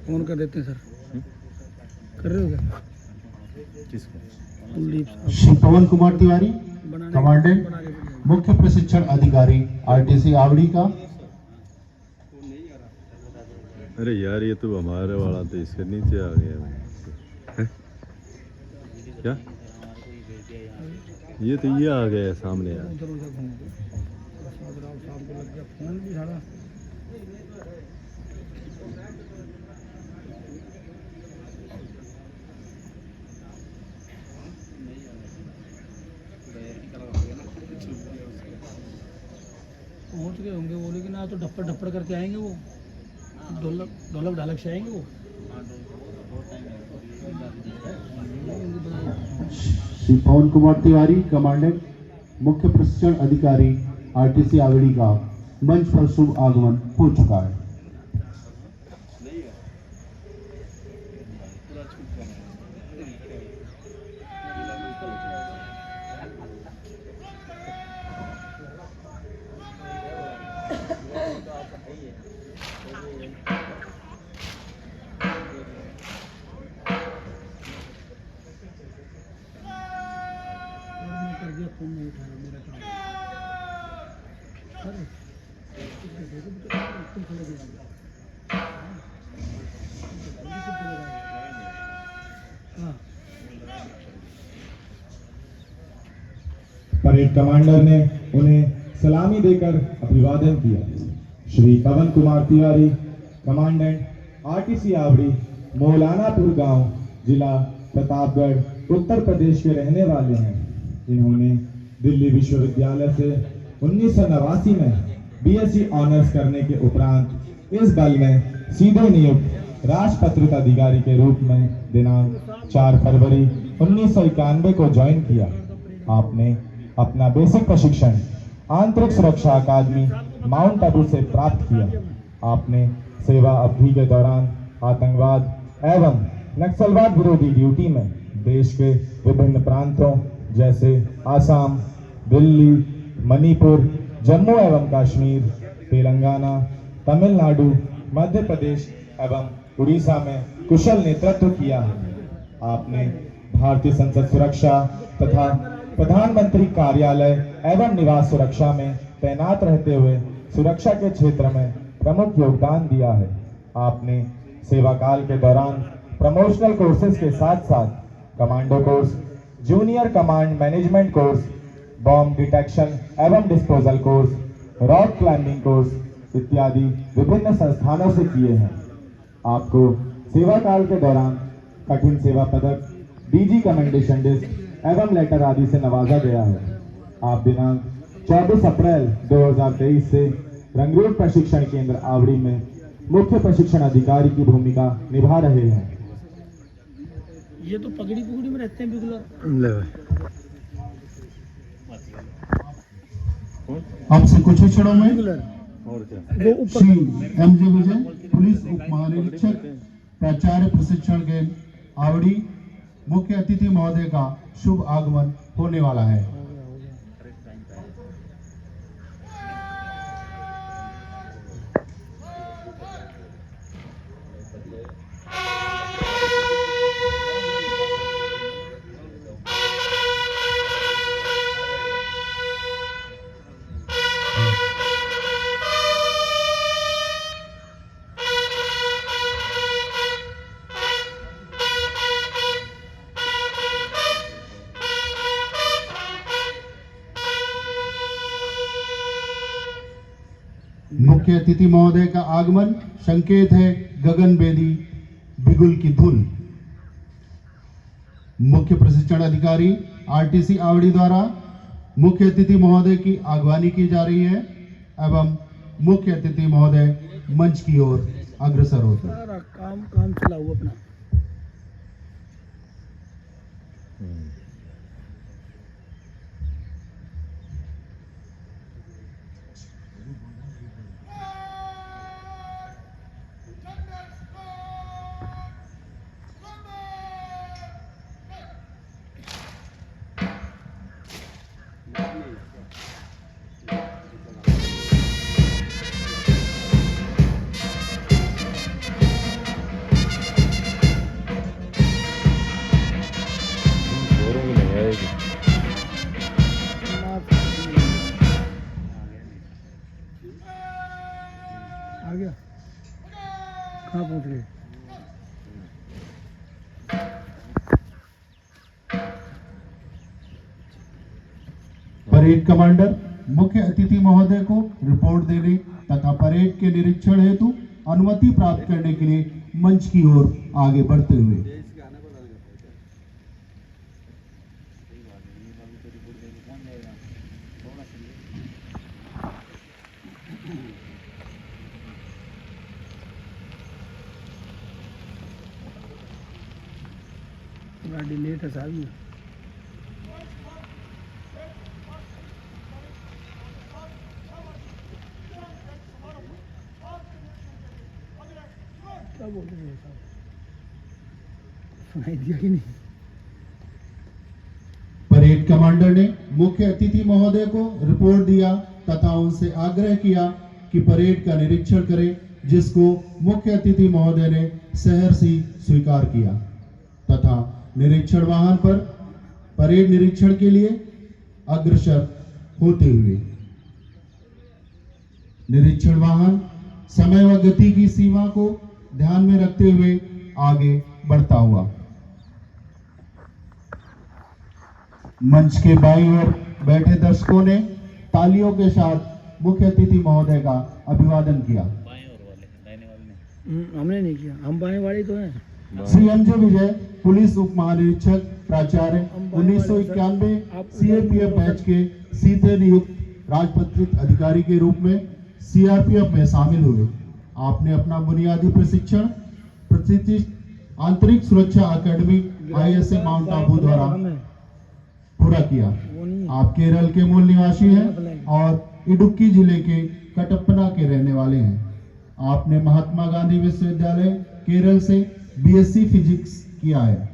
Phone कर देते हैं सर। कर रहे हो क्या? किसको? कुलदीप साहब। श्री पवन कुमार तिवारी, कमांडेंट मुख्य प्रशिक्षण अधिकारी आरटीसी आवड़ी का। अरे यार ये तो हमारे वाला तो इसके नीचे आ गया भाई। क्या ये तो ये आ गया सामने यार। उधर उधर घूम गए। प्रसाद राव साहब को लग गया फोन भी सारा। पहुंच गए होंगे वो, लेकिन आज तो ढप्पड़ ढप्पड़ करके आएंगे वो। ढोलक ढोलक ढालक से आएंगे वो। श्री पवन कुमार तिवारी, कमांडेंट मुख्य प्रशिक्षण अधिकारी आरटीसी आवड़ी का मंच पर शुभ आगमन हो चुका है। फोन नहीं उठा रहा मेरा काम। अरे तुम चले गए। हाँ परेड कमांडर ने उन्हें सलामी देकर अभिवादन किया। श्री पवन कुमार तिवारी, कमांडेंट आरटीसी आवड़ी, मौलानापुर गांव, जिला प्रतापगढ़, उत्तर प्रदेश के रहने वाले हैं। इन्होंने दिल्ली विश्वविद्यालय से 1989 में बीएससी ऑनर्स करने के उपरांत इस बल में सीधे नियुक्त राजपत्रित अधिकारी के रूप में दिनांक 4 फरवरी 1991 को ज्वाइन किया। आपने अपना बेसिक प्रशिक्षण आंतरिक सुरक्षा अकादमी माउंट आबू से प्राप्त किया। आपने सेवा अवधि के दौरान आतंकवाद एवं नक्सलवाद विरोधी ड्यूटी में देश के विभिन्न प्रांतों जैसे आसाम, दिल्ली, मणिपुर, जम्मू एवं कश्मीर, तेलंगाना, तमिलनाडु, मध्य प्रदेश एवं उड़ीसा में कुशल नेतृत्व किया है। आपने भारतीय संसद सुरक्षा तथा प्रधानमंत्री कार्यालय एवं निवास सुरक्षा में तैनात रहते हुए सुरक्षा के क्षेत्र में प्रमुख योगदान दिया है। आपने सेवा काल के दौरान प्रमोशनल कोर्सेज के साथ साथ commando course, junior command management course, bomb detection एवं disposal course, rock climbing course इत्यादि विभिन्न संस्थानों से किए हैं। आपको सेवा काल के दौरान कठिन सेवा पदक, डीजी कमेंडेशन डिस्क एवं लेटर आदि से नवाजा गया है। आप दिनांक 24 अप्रैल 2023 से रंगरूट प्रशिक्षण केंद्र आवड़ी में मुख्य प्रशिक्षण अधिकारी की भूमिका निभा रहे हैं। ये तो पगड़ी पुगड़ी में रहते हैं बिगुलर। आपसे कुछ ही क्षणों में और क्या वो ऊपर श्री एमजे विजय, पुलिस उप महानिरीक्षक प्राचार्य प्रशिक्षण केंद्र आवड़ी, मुख्य अतिथि महोदय का शुभ आगमन होने वाला है। मुख्य अतिथि महोदय का आगमन संकेत है गगनभेदी बिगुल की धुन। मुख्य प्रशिक्षण अधिकारी आरटीसी आवड़ी द्वारा मुख्य अतिथि महोदय की आगवानी की जा रही है एवं मुख्य अतिथि महोदय मंच की ओर अग्रसर होते हैं। सारा काम चला हुआ अपना। कहाँ पहुँच गए? परेड कमांडर मुख्य अतिथि महोदय को रिपोर्ट देने तथा परेड के निरीक्षण हेतु अनुमति प्राप्त करने के लिए मंच की ओर आगे बढ़ते हुए गाड़ी लेट है साहब। क्या बोल रहे हैं साहब? सुनाई दिया कि नहीं? परेड कमांडर ने मुख्य अतिथि महोदय को रिपोर्ट दिया तथा उनसे आग्रह किया कि परेड का निरीक्षण करें, जिसको मुख्य अतिथि महोदय ने सहर्षी स्वीकार किया तथा निरीक्षण वाहन पर परेड निरीक्षण के लिए अग्रसर होते हुए निरीक्षण वाहन समय व गति की सीमा को ध्यान में रखते हुए आगे बढ़ता हुआ मंच के बाईं ओर बैठे दर्शकों ने तालियों के साथ मुख्य अतिथि महोदय का अभिवादन किया। हमने नहीं किया, हम बाएं वाले तो हैं। श्री एमजे विजय पुलिस उप महानिरीक्षक प्राचार्य 1991 सीआरपीएफ बैच के सीधे नियुक्त राजपत्रित अधिकारी के रूप में सीआरपीएफ में शामिल हुए। आपने अपना बुनियादी प्रशिक्षण प्रतिष्ठित आंतरिक सुरक्षा अकेडमी ISA माउंट आबू द्वारा पूरा किया। आप केरल के मूल निवासी हैं और इडुक्की जिले के कटप्पना के रहने वाले हैं। आपने महात्मा गांधी विश्वविद्यालय केरल से BSc फिजिक्स किया है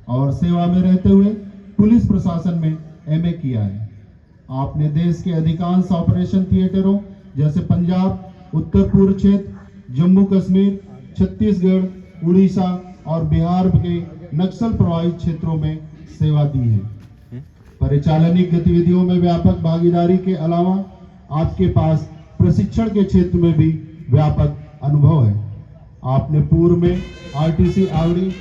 और सेवा में रहते हुए पुलिस प्रशासन में MA किया है। आपने देश के अधिकांश ऑपरेशन थिएटरों जैसे पंजाब, उत्तर पूर्व क्षेत्र, जम्मू कश्मीर, छत्तीसगढ़, उड़ीसा और बिहार के नक्सल प्रभावित क्षेत्रों में सेवा दी है। परिचालनिक गतिविधियों में व्यापक भागीदारी के अलावा आपके पास प्रशिक्षण के क्षेत्र में भी व्यापक अनुभव है। आपने पूर्व में RTC आवड़ी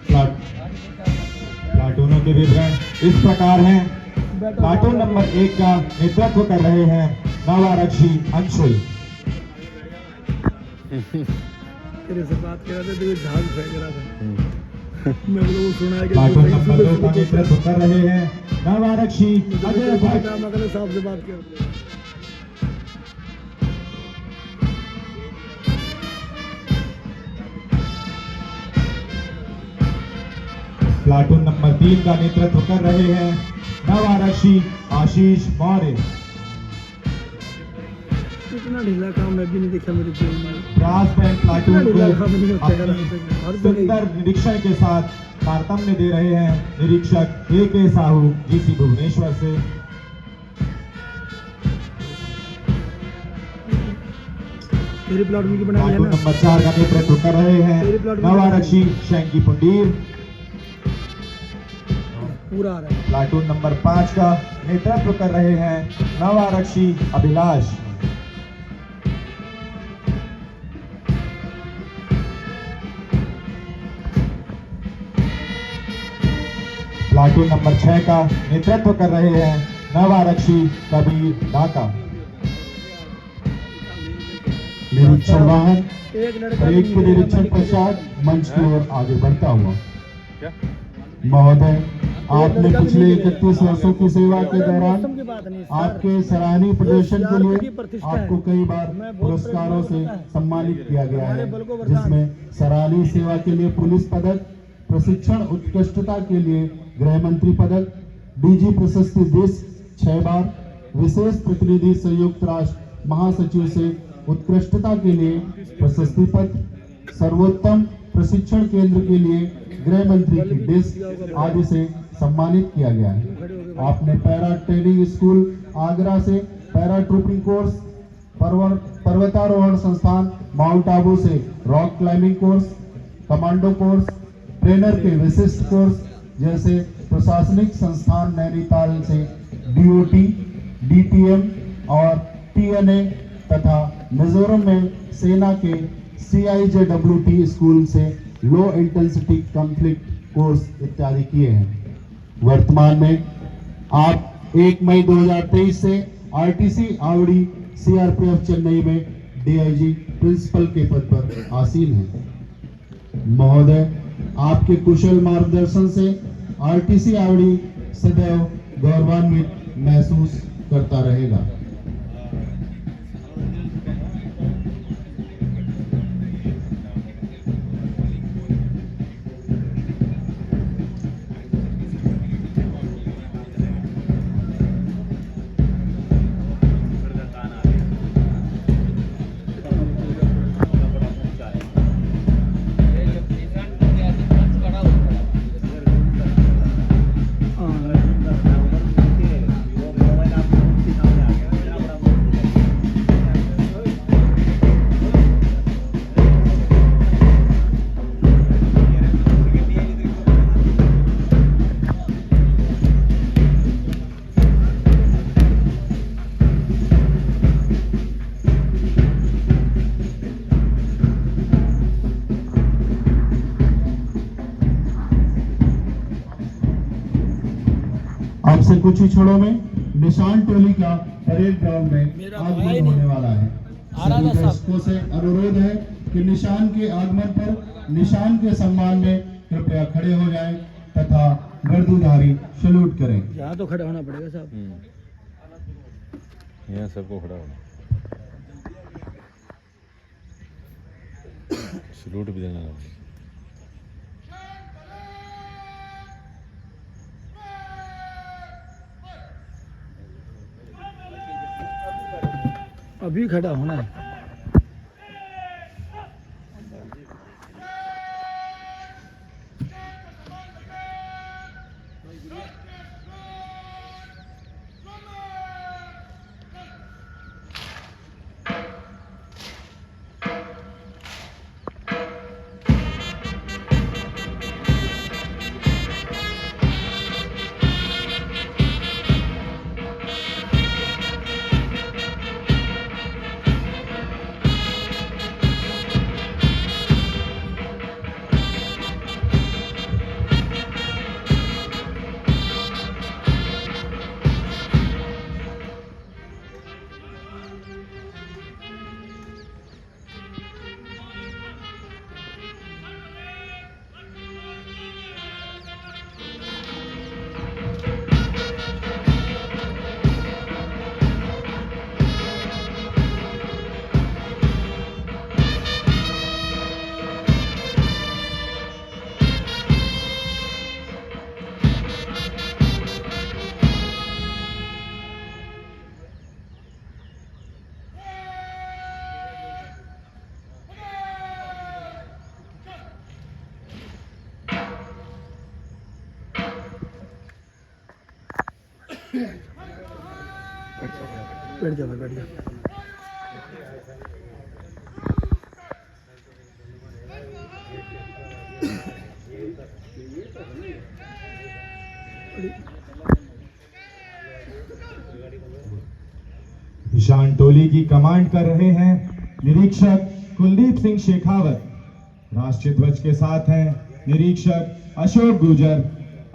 प्लाटूनों के विवरण इस प्रकार हैं। प्लाटून नंबर 1 का नेतृत्व कर रहे हैं नवारक्षी अंशुल। तेरे से बात कर रहे थे तो झाग फेंक रहा था। मैं वो सुना है कि प्लाटून नंबर 2 का नेतृत्व कर रहे हैं नवारक्षी अजय भट्ट। अगले साहब से बात कर। प्लाटून नंबर 3 का नेतृत्व कर रहे हैं नवारक्षी आशीष मौर्य। इतना ढीला काम मैं भी नहीं देखा मेरे जीवन में। ब्रास बैंड प्लाटून को अपनी सुंदर निरीक्षण के साथ तारतम्य दे रहे हैं निरीक्षक AK साहू GC भुवनेश्वर से। मेरी प्लाटून की बनाई है प्लाटून ना। नंबर 4 का नेतृत्व कर रहे हैं नवारक्षी शैंकी पुंडीर। पूरा आ रहा है। प्लाटून नंबर 5 का नेतृत्व कर रहे हैं नवारक्षी अभिलाष। प्लाटून नंबर 6 का नेतृत्व कर रहे हैं नवारक्षी कबीर ढाका। निरीक्षण वाहन एक लड़का परेड के निरीक्षण पश्चात मंच की ओर आगे बढ़ता हुआ महोदय, आपने पिछले 31 वर्षों की सेवा के दौरान आपके सराहनीय प्रदर्शन के लिए आपको कई बार पुरस्कारों से सम्मानित किया गया है, जिसमें सराहनीय सेवा के लिए पुलिस पदक, प्रशिक्षण उत्कृष्टता के लिए गृह मंत्री पदक, DG प्रशस्ति डिस्क 6 बार, विशेष प्रतिनिधि संयुक्त राष्ट्र महासचिव से उत्कृष्टता के लिए प्रशस्ति पत्र, सर्वोत्तम प्रशिक्षण केंद्र के लिए गृह मंत्री की डिस्क आदि से सम्मानित किया गया है। आपने पैरा ट्रेनिंग स्कूल आगरा से पैरा ट्रूपिंग कोर्स, पर्वतारोहण संस्थान माउंट आबू से rock climbing course, commando course, trainer के विशिष्ट कोर्स जैसे प्रशासनिक संस्थान नैनीताल से DOT, DTM और TNA तथा मिजोरम में सेना के CIJWT स्कूल से लो इंटेंसिटी कॉन्फ्लिक्ट कोर्स इत्यादि किए हैं। वर्तमान में आप 1 मई 2023 से RTC आवड़ी CRPF चेन्नई में DIG प्रिंसिपल के पद पर आसीन हैं। महोदय, आपके कुशल मार्गदर्शन से RTC आवड़ी सदैव गौरवान्वित महसूस करता रहेगा। अब से कुछ ही क्षणों में निशान टोली का परेड ग्राउंड में आगमन होने वाला है। सभी दर्शकों से अनुरोध है कि निशान के आगमन पर निशान के सम्मान में कृपया खड़े हो जाएं तथा गर्दूधारी सैल्यूट करें। यहाँ तो खड़े होना पड़ेगा साहब। यहाँ सबको खड़ा होना, सैल्यूट भी देना है। अभी खड़ा होना है। बैठ जा भाई, बैठ जा। निशान टोली की कमांड कर रहे हैं निरीक्षक कुलदीप सिंह शेखावत। राष्ट्रीय ध्वज के साथ हैं निरीक्षक अशोक गुर्जर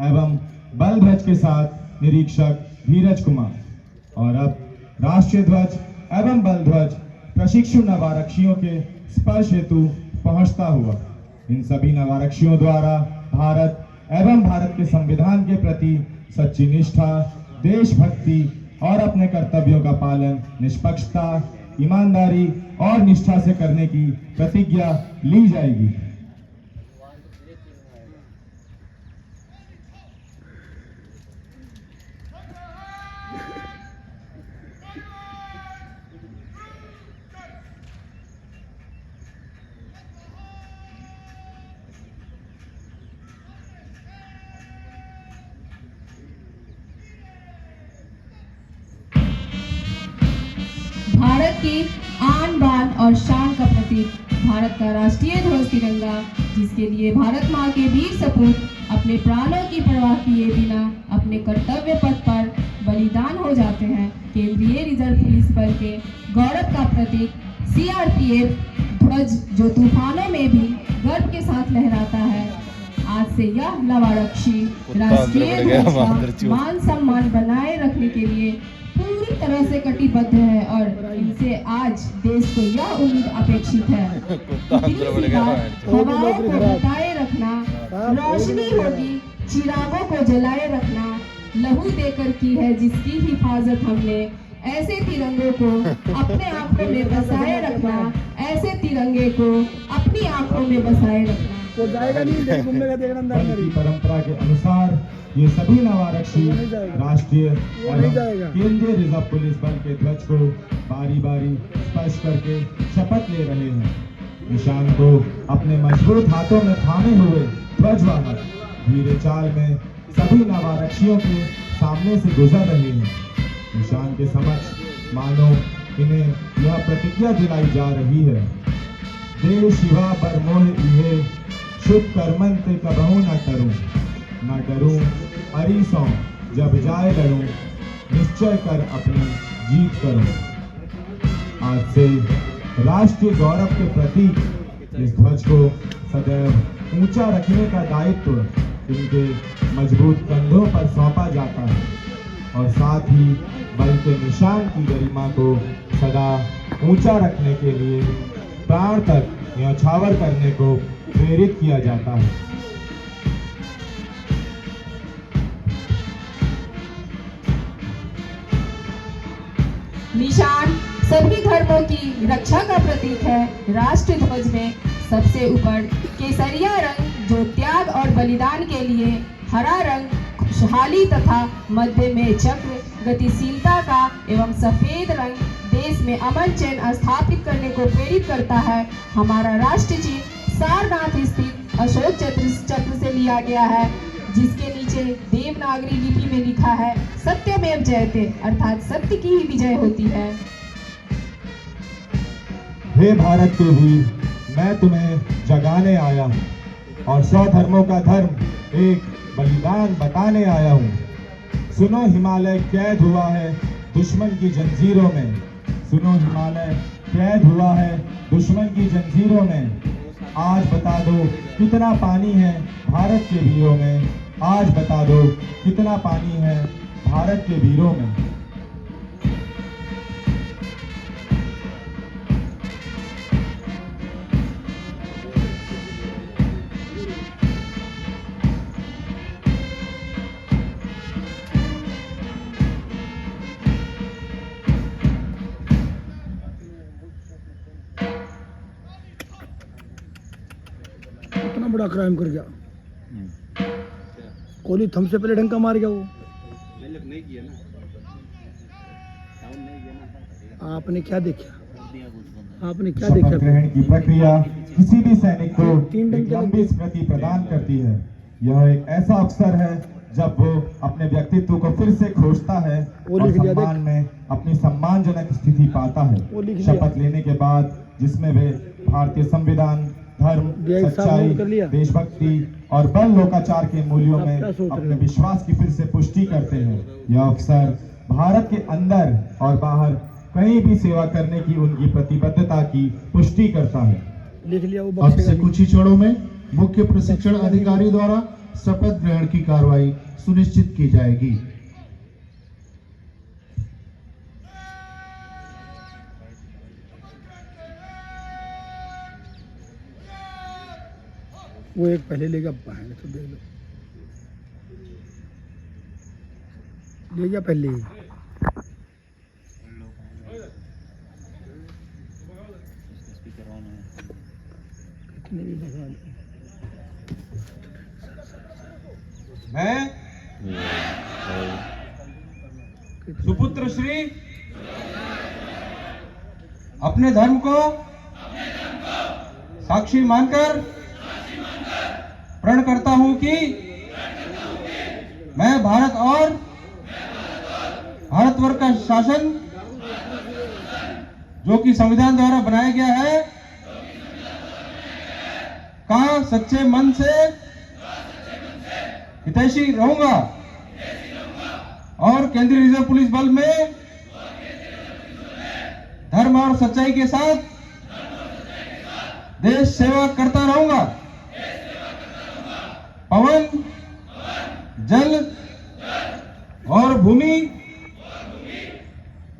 एवं बल ध्वज के साथ निरीक्षक धीरज कुमार। और अब राष्ट्रीय ध्वज एवं बल ध्वज प्रशिक्षु नवारक्षियों के स्पर्श हेतु पहुंचता हुआ इन सभी नवारक्षियों द्वारा भारत एवं भारत के संविधान के प्रति सच्ची निष्ठा, देशभक्ति और अपने कर्तव्यों का पालन निष्पक्षता, ईमानदारी और निष्ठा से करने की प्रतिज्ञा ली जाएगी। भारत की आन बान और शान का प्रतीक भारत का राष्ट्रीय ध्वज तिरंगा, जिसके लिए भारत माँ के वीर सपूत अपने प्राणों की परवाह किए बिना अपने कर्तव्य पथ पर बलिदान हो जाते हैं। केंद्रीय रिजर्व पुलिस बल के गौरव का प्रतीक सीआरपीएफ ध्वज जो तूफानों में भी गर्व के साथ लहराता है। आज से यह नवारक्षी राष्ट्रीय ध्वज का मान सम्मान बनाए रखने के लिए पूरी तरह से कटिबद्ध है और इनसे आज देश को यह उम्मीद अपेक्षित है। हवाओं को बताए रखना, रोशनी होगी चिरागों को जलाए रखना, लहू देकर की है जिसकी हिफाजत हमने, ऐसे तिरंगे को अपने आंखों में बसाए रखना, ऐसे तिरंगे को अपनी आंखों में बसाए रखना। वो जाएगा नहीं, घूमने का देखना अंदर बल की परंपरा के अनुसार ये सभी नवारक्षी राष्ट्रीय एवं केंद्रीय रिजर्व पुलिस बल के ध्वज को बारी बारी स्पर्श करके शपथ ले रहे हैं। निशान को अपने मजबूत हाथों में थामे हुए ध्वजवाहक धीरे चाल में सभी नवारक्षियों के सामने से गुजर रहे हैं। निशान के समक्ष मानो इन्हें यह प्रतिज्ञा दिलाई जा रही है, देव शिवा बरमोह इहे शुभ कर्मन ते कबहू न डरूं अरीसों जब जाए लड़ूं, निश्चय कर अपनी जीत करूं। आज से राष्ट्रीय गौरव के प्रतीक इस ध्वज को सदैव ऊंचा रखने का दायित्व इनके मजबूत कंधों पर सौंपा जाता है और साथ ही बल के निशान की गरिमा को सदा ऊंचा रखने के लिए प्राण तक न्यौछावर करने को प्रेरित किया जाता है। निशान सभी धर्मों की रक्षा का प्रतीक है। राष्ट्रीय ध्वज में सबसे ऊपर केसरिया रंग जो त्याग और बलिदान के लिए, हरा रंग खुशहाली तथा मध्य में चक्र गतिशीलता का एवं सफेद रंग देश में अमन चैन स्थापित करने को प्रेरित करता है। हमारा राष्ट्रीय चिन्ह सारनाथ स्थित अशोक चक्र से लिया गया है, जिसके नीचे देवनागरी लिपि में लिखा है सत्यमेव जयते, अर्थात सत्य की ही विजय होती है। हे भारत के वीर, मैं तुम्हें जगाने आया हूँ और 100 धर्मों का धर्म एक बलिदान बताने आया हूँ। सुनो हिमालय कैद हुआ है दुश्मन की जंजीरों में, सुनो हिमालय कैद हुआ है दुश्मन की जंजीरों में। आज बता दो कितना पानी है भारत के वीरों में, आज बता दो कितना पानी है भारत के वीरों में। इतना बड़ा क्राइम कर गया, कोहली थम से पहले ढंका मार गया वो। आपने क्या देखा, आपने क्या देखा? शपथ ग्रहण की प्रक्रिया किसी भी सैनिक को एक लंबी स्मृति प्रदान करती है। यह एक ऐसा अवसर है जब वो अपने व्यक्तित्व को फिर से खोजता है और सम्मान में अपनी सम्मानजनक स्थिति पाता है। शपथ लेने के बाद जिसमें वे भारतीय संविधान, धर्म, सच्चाई, देशभक्ति और बल लोकाचार के मूल्यों में अपने विश्वास की फिर से पुष्टि करते हैं। यह अवसर भारत के अंदर और बाहर कहीं भी सेवा करने की उनकी प्रतिबद्धता की पुष्टि करता है। लिख लिया वो। अब से कुछ ही क्षणों में मुख्य प्रशिक्षण अधिकारी द्वारा शपथ ग्रहण की कार्रवाई सुनिश्चित की जाएगी। वो एक पहले लेगा बाहर तो देख लो, ले गया पहले ही। कितने भी भगा लो। मैं सुपुत्र श्री अपने धर्म को साक्षी मानकर प्रण करता हूं कि मैं भारत और भारतवर्ष का शासन जो कि संविधान द्वारा बनाया गया है का सच्चे मन से हितैषी रहूंगा और केंद्रीय रिजर्व पुलिस बल में धर्म और सच्चाई के साथ देश सेवा करता रहूंगा। पवन, जल और भूमि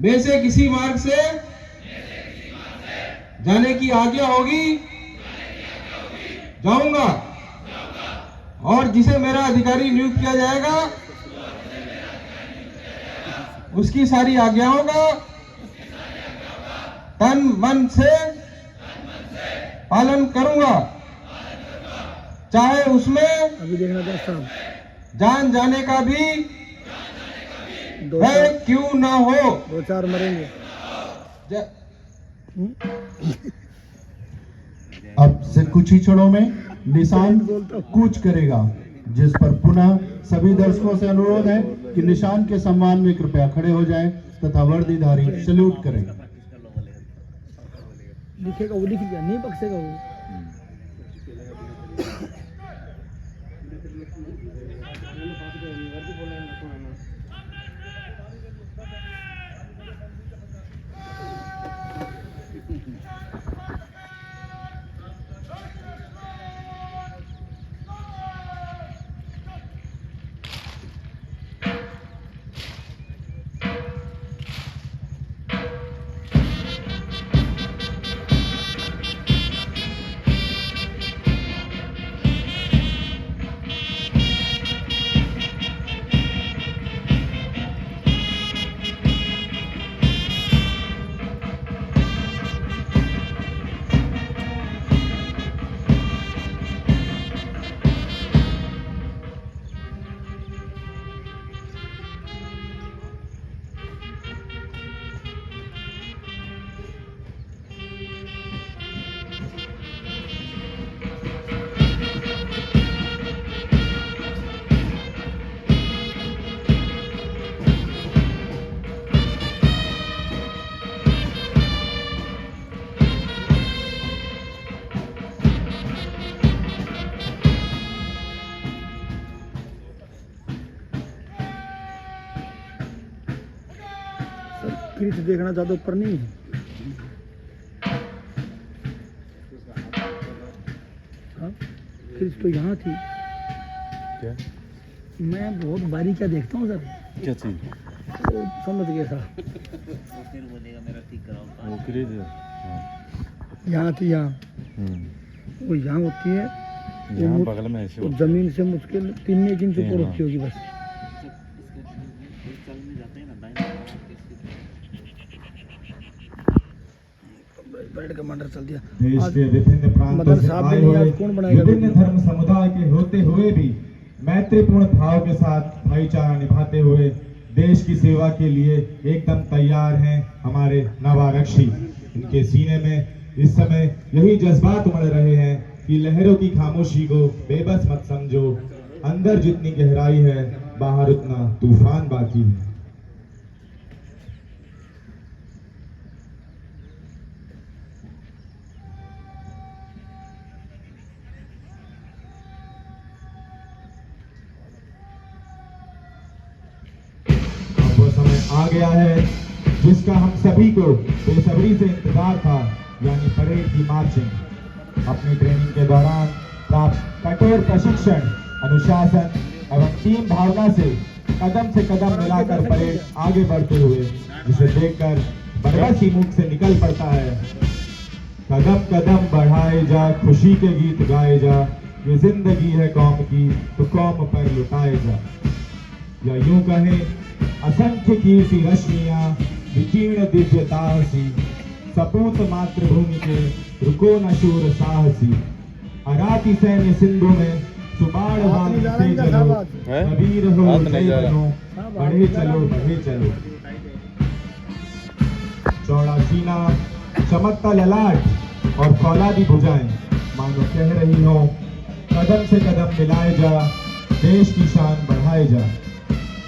में से किसी मार्ग से जाने की आज्ञा होगी, जाऊंगा। और जिसे मेरा अधिकारी नियुक्त किया जाएगा उसकी सारी आज्ञाओं का तन मन से पालन करूंगा, चाहे उसमें अभी देखना था साहब, जान जाने का भी दो भय क्यों ना हो। 4 मरेंगे। अब से कुछ ही क्षणों में निशान कूच करेगा, जिस पर पुनः सभी दर्शकों से अनुरोध है कि निशान के सम्मान में कृपया खड़े हो जाएं तथा वर्दीधारी सल्यूट करें। लिखेगा वो, लिख दिया, नहीं बक्सेगा वो। क्रीच देखना चाहते ऊपर नहीं। हाँ, क्रीच तो यहाँ थी। क्या मैं बहुत बारीकियाँ देखता हूँ सर। क्या चीज? वो समझ गया था। वो क्रीज है। हाँ। यहाँ थी, यहाँ वो यहाँ होती है, यहाँ बगल में ऐसे वो होता है। जमीन से मुश्किल 3-1 इंच ऊपर होती होगी बस। परेड कमांडर चल दिया। देश आज के विभिन्न प्रांतों मदर से साहब आए ने हुए आज कौन बनाएगा विभिन्न वीडियो? धर्म समुदाय के होते हुए भी मैत्रीपूर्ण भाव के साथ भाईचारा निभाते हुए देश की सेवा के लिए एकदम तैयार हैं हमारे नवारक्षी। इनके सीने में इस समय यही जज्बात उमड़ रहे हैं कि लहरों की खामोशी को बेबस मत समझो, अंदर जितनी गहराई है बाहर उतना तूफान बाकी है। वो समय आ गया है जिसका हम सभी को बेसब्री से इंतजार था, यानी परेड की मार्चिंग। अपनी ट्रेनिंग के दौरान प्राप्त कठोर प्रशिक्षण, अनुशासन एवं टीम भावना से कदम मिलाकर परेड आगे बढ़ते हुए जिसे देखकर बरबस ही मुख से निकल पड़ता है। कदम कदम बढ़ाए जा, खुशी के गीत गाए जा, ये जिंदगी है कौम की तो कौम पर लुटाए जा। या यूं कहें असंख्य कीर्ति रश्मियां विकीर्ण दिव्य ताहसी, सपूत मातृभूमि के रुको न शूर साहसी। अराती सैन्य सिंधु में सुबाड़ बांधते चलो, कबीर हो जय बनो, बढ़े चलो। चौड़ा सीना, चमकता ललाट और फौलादी भुजाएं मानो कह रही हो कदम से कदम मिलाए जा, देश की शान बढ़ाए जा।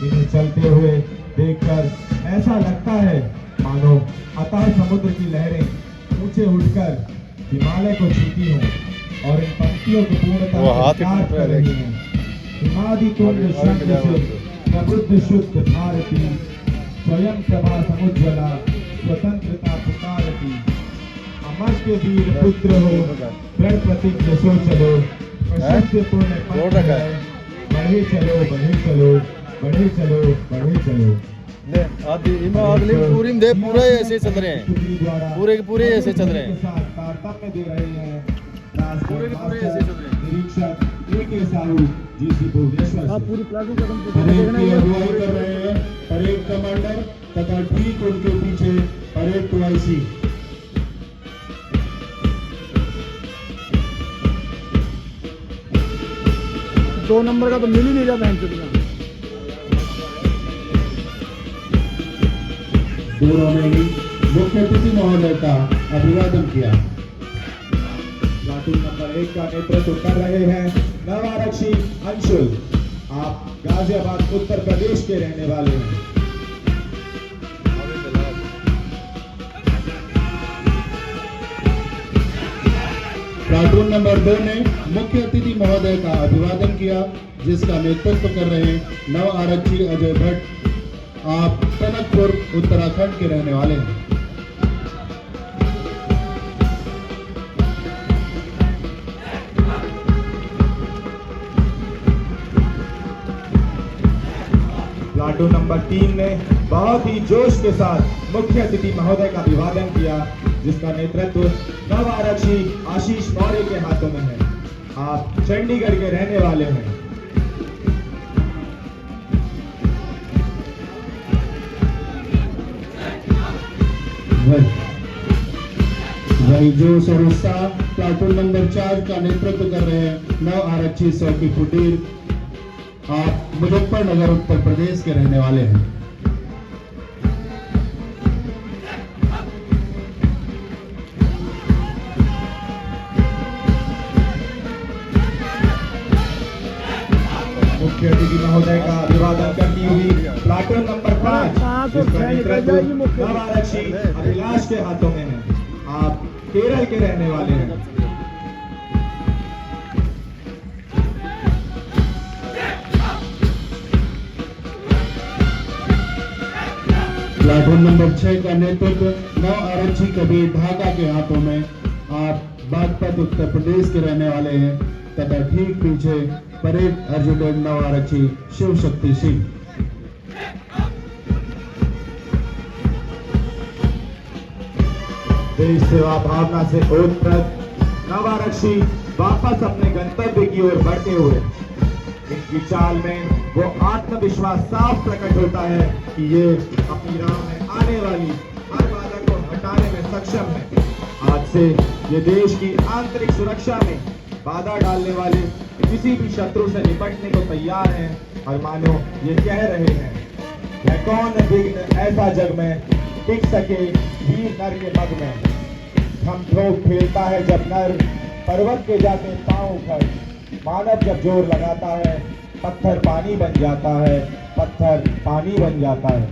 इन्हें चलते हुए देखकर ऐसा लगता है मानो अथाह समुद्र की लहरें ऊंचे उठकर हिमालय को छूती हों और इन पंक्तियों की पूर्णता कर रही हैं। हिमादि तुंग शब्द से प्रबुद्ध शुद्ध भारती, स्वयं प्रभा समुज्ज्वला स्वतंत्रता पुकारती। समर के वीर पुत्र हो, दृढ़ प्रतिज्ञ सो चलो, प्रशस्ति पूर्ण पंथ है, बढ़े चलो बढ़े चलो, बढ़े चलो बढ़े चलो। अगली पूरी दे पूरे ऐसे चल रहे हैं, पूरे के पूरे ऐसे चल रहे हैं, तारतम्य दे रहे हैं पूरे के पूरे ऐसे चल रहे हैं। निरीक्षक ए.के. साहू जी.सी. भुवनेश्वर से। पूरी प्लास्टिक कदम परेड की अगुवाई कर रहे हैं परेड कमांडर तथा ठीक उनके पीछे परेड टूआईसी। दो नंबर का तो मिल ही नहीं रहा बैंक से। दोनों ने ही मुख्य अतिथि महोदय का अभिवादन किया। प्लाटून नंबर 1 का नेतृत्व कर रहे हैं नव आरक्षी अंशुल। आप गाजियाबाद उत्तर प्रदेश के रहने वाले हैं। प्लाटून नंबर 2 ने मुख्य अतिथि महोदय का अभिवादन किया, जिसका नेतृत्व कर रहे नव आरक्षी अजय भट्ट। आप टनकपुर उत्तराखंड के रहने वाले हैं। प्लाटून नंबर 3 ने बहुत ही जोश के साथ मुख्य अतिथि महोदय का अभिवादन किया, जिसका नेतृत्व नव आरक्षी आशीष मौर्य के हाथों में है। आप चंडीगढ़ के रहने वाले हैं। वही जोश और उत्साह प्लाटून नंबर 4 का नेतृत्व कर रहे हैं नव आरक्षी सौकी कुटीर। आप मुजफ्फरनगर उत्तर प्रदेश के रहने वाले हैं। मुख्य अतिथि महोदय का अभिवादन करती हुई प्लाटून नंबर 5, जिसका नेतृत्व नव आरक्षी अभिलाष के हाथों में है। आप केरल के रहने वाले हैं। प्लाटून नंबर 6 का नेतृत्व नव आरक्षी कबीर ढाका के हाथों में। आप बागपत उत्तर प्रदेश के रहने वाले हैं तथा ठीक पीछे परेड एडजुटेंट नव आरक्षी शिव शक्ति सिंह। देश सेवा भावना से ओतप्रोत नव आरक्षी वापस अपने गंतव्य की ओर बढ़ते हुए इनकी चाल में वो आत्मविश्वास साफ प्रकट होता है कि ये अपनी राह में आने वाली हर बाधा को हटाने में सक्षम है। आज से ये देश की आंतरिक सुरक्षा में बाधा डालने वाले किसी भी शत्रु से निपटने को तैयार हैं और मानो ये कह रहे हैं, है कौन विघ्न ऐसा जग में टिक सके वीर नर के मग में। हम ठोक खेलता है जब नर पर्वत के जाके पांव उखड़। मानव जब जोर लगाता है पत्थर पानी बन जाता है, पत्थर पानी बन जाता है।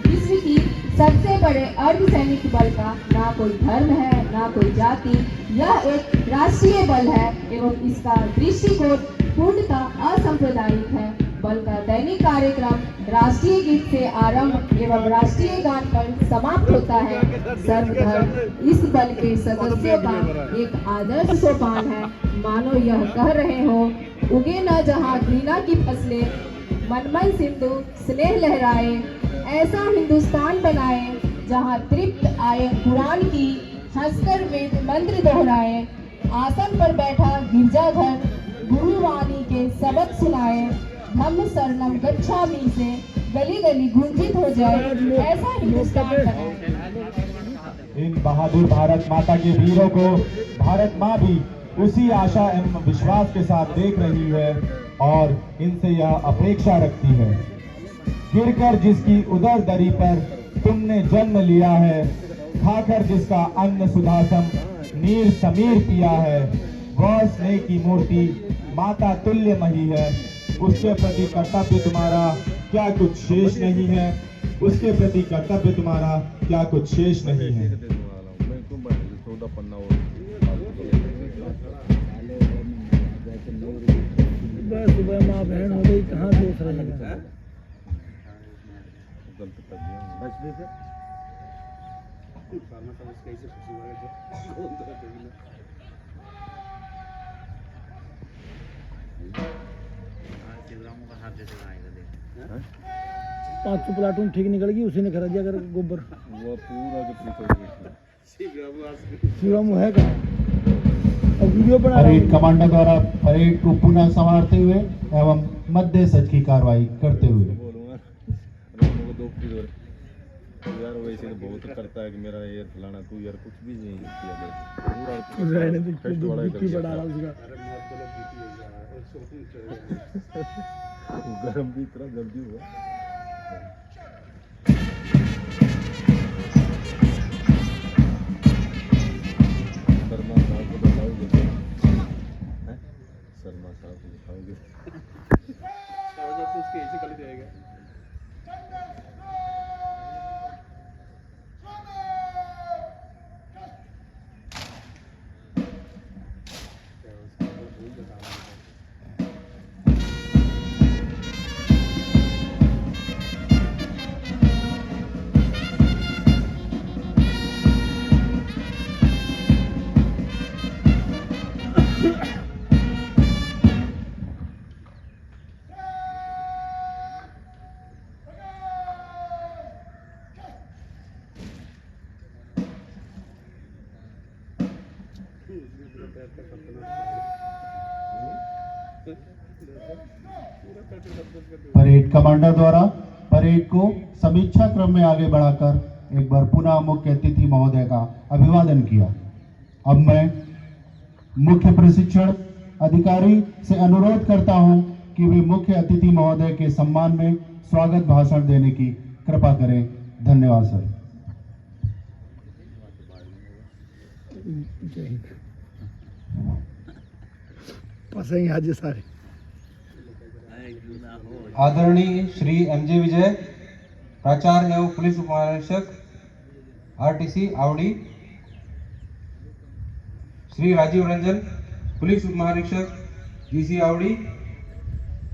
विश्व की सबसे बड़े अर्धसैनिक बल का ना कोई धर्म है ना कोई जाति, यह एक राष्ट्रीय बल है एवं इसका दृष्टिकोण पूर्णतः असांप्रदायिक है। बल का दैनिक कार्यक्रम राष्ट्रीय गीत से आरंभ एवं राष्ट्रीय गान पर समाप्त होता है। सर्वधर्म इस बल के सदस्यों का एक आदर्श सोपान है। मानो यह कह रहे हो, उगे न जहाँ घृणा की फसलें, मनमन सिंधु स्नेह लहराए, ऐसा हिंदुस्तान बनाए जहाँ तृप्त आए कुरान की, हंसकर वेद मंत्र दोहराए, आसन पर बैठा गिरजाघर गुरुवाणी के सबक सुनाए, धम्म शरणम गच्छामि से गली गली गुंजित हो जाए, ऐसा हिंदुस्तान बनाए। इन बहादुर भारत माता के वीरों को भारत माँ भी उसी आशा एवं विश्वास के साथ देख रही है और इनसे यह अपेक्षा रखती है, गिरकर जिसकी उदर दरी पर तुमने जन्म लिया है, खाकर जिसका अन्न सुधासम नीर समीर पिया है, वह स्नेह की मूर्ति माता तुल्य मही है। उसके प्रति कर्तव्य तुम्हारा क्या कुछ शेष नहीं है, उसके प्रति कर्तव्य तुम्हारा क्या कुछ शेष नहीं है। सुबह माँ बहन हो गई, कहाँ देख रहे हैं। पाँच सौ प्लाटून ठीक निकल गई, उसी ने खरीद दिया अगर गोबर। वो पूरा के पीछे शिवम है कहाँ? और वीडियो बना रहा परेड हूँ। कमांडर द्वारा परेड को पुनः संवारते हुए एवं मध्य सच की कार्रवाई करते हुए बोलूँगा को दो फिर यार वैसे तो बहुत करता है कि मेरा ये फलाना तू यार कुछ भी नहीं किया पूरा रहने दे, टेस्ट वाला ही कर बीपी दिया बढ़ा रहा उसका। गरम भी इतना जल्दी हुआ। शर्मा साहब को बताओगे? शर्मा साहब को बताओगे? परेड कमांडर द्वारा परेड को समीक्षा क्रम में आगे बढ़ाकर एक बार पुनः मुख्य अतिथि महोदय का अभिवादन किया। अब मैं मुख्य प्रशिक्षण अधिकारी से अनुरोध करता हूं कि वे मुख्य अतिथि महोदय के सम्मान में स्वागत भाषण देने की कृपा करें। धन्यवाद सर। पसंद आज सारे आदरणीय श्री एमजे विजय, प्राचार्य एवं पुलिस उपमहानिरीक्षक आरटीसी आवड़ी, श्री राजीव रंजन, पुलिस उपमहानिरीक्षक जीसी आवड़ी,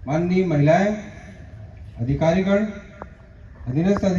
माननीय महिलाएं, अधिकारीगण, अधीनस्थ